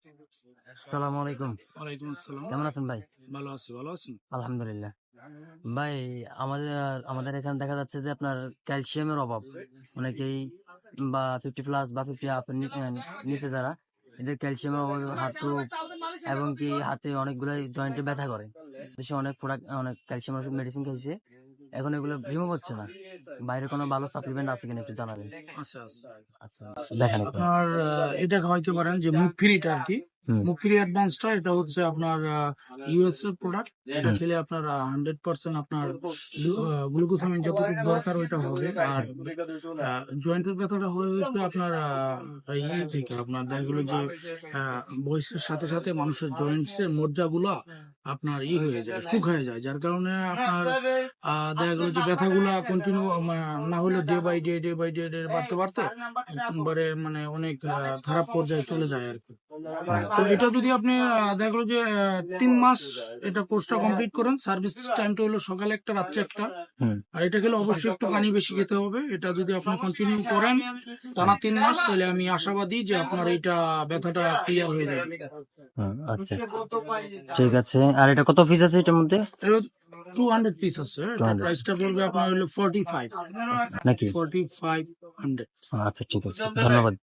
আসসালামু আলাইকুম। ওয়ালাইকুম আসসালাম। কেমন আছেন ভাই? ভালো আছি, ভালো আছেন? আলহামদুলিল্লাহ। ভাই, আমাদের আমাদের এখানে দেখা যাচ্ছে যে আপনার ক্যালসিয়ামের অভাব। অনেকেই বা 50+ বা 50 আপ নিচে যারা, এদের ক্যালসিয়ামের অভাব, হাঁটু এবং কি হাতে অনেকগুলো জয়েন্টে ব্যথা করে। দেশে অনেক প্রোডাক্ট, অনেক ক্যালসিয়াম ওষুধ মেডিসিন খাইছে, এখন এগুলো রিমুভ হচ্ছে না। বাইরে কোনো ভালো সাপ্লিমেন্ট আছে কিনা একটু জানাবেন। আচ্ছা, আচ্ছা। আচ্ছা, দেখেন একটু। আপনার এটা খাওয়াইতে পারেন যে মুভ ফ্রিটা আর কি। হুম মুভ ফ্রি অ্যাডভান্সটা এটা হচ্ছে আপনার ইউএস এর প্রোডাক্ট। এটা হুম খেলে আপনার 100% আপনার গ্লুকোসামিন যতটুকু দরকার ওইটা হবে। আর জয়েন্টের ব্যথাটা হচ্ছে আপনার থেকে আপনার দেখা গেলো যে বয়সের সাথে সাথে মানুষের জয়েন্টস এর মজ্জাগুলো আপনার হয়ে যায়, শুকায় যায়, যার কারণে আপনার দেখা গেলো যে ব্যথাগুলা কন্টিনিউ না হলে ডে বাই ডে বাড়তে বাড়তে একবারে মানে অনেক খারাপ পর্যায়ে চলে যায় আর কি। তো এটা যদি আপনি দেখা গেলো যে 3 মাস এটা কোর্সটা কমপ্লিট করেন, সার্ভিস টাইমটা হলো সকালে একটা রাত্রে একটা। হুম আর এটা খেলে অবশ্যই একটু পানি বেশি খেতে হবে। এটা যদি আপনি কন্টিনিউ করেন টানা 3 মাস, তাহলে আমি আশাবাদী যে আপনার এইটা ব্যথাটা ক্লিয়ার হয়ে যাবে। হুম, আচ্ছা, ঠিক আছে। আর এটা কত পিস আছে এটার মধ্যে? 200 পিস আছে, এটা 200 প্রাইসটা পড়বে আপনার হলো 45 নাকি? 4500। আচ্ছা, ঠিক আছে, ধন্যবাদ।